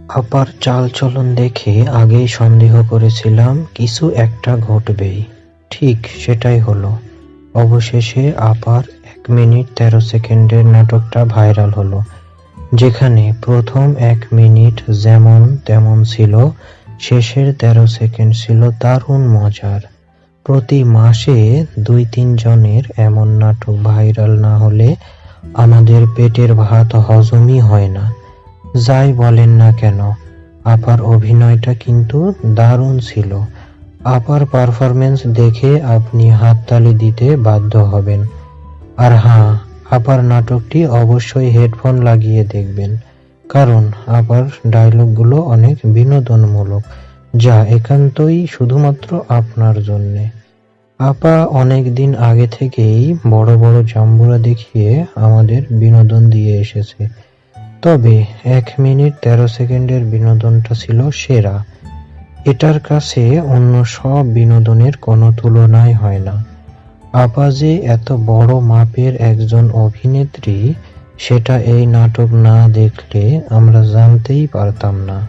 আপার চালচলন দেখে আগেই সন্দেহ করেছিলাম কিছু একটা ঘটবেই। ঠিক সেটাই হলো। অবশেষে আপার ১ মিনিট ১৩ সেকেন্ডের নাটকটা ভাইরাল হলো, যেখানে প্রথম ১ মিনিট যেমন তেমন ছিল, শেষের ১৩ সেকেন্ড ছিল দারুণ মজার। প্রতি মাসে ২-৩ জনের এমন নাটক ভাইরাল না হলে আমাদের পেটের ভাত হজমই হয় না। যাই বলেন না কেন, আপার অভিনয়টা কিন্তু দারুণ ছিল। আপার পারফরম্যান্স দেখে আপনি হাততালি দিতে বাধ্য হবেন। আর হ্যাঁ, আপার নাটকটি অবশ্যই হেডফোন লাগিয়ে দেখবেন, কারণ আপার ডায়লগগুলো অনেক বিনোদনমূলক, যা একান্তই শুধুমাত্র আপনার জন্যে। আপা অনেক দিন আগে থেকেই বড় বড় জাম্বুরা দেখিয়ে আমাদের বিনোদন দিয়ে এসেছে, তবে ১ মিনিট ১৩ সেকেন্ডের বিনোদনটা ছিল সেরা। এটার কাছে অন্য সব বিনোদনের কোনো তুলনাই হয় না। আপা যে এত বড় মাপের একজন অভিনেত্রী, সেটা এই নাটক না দেখলে আমরা জানতেই পারতাম না।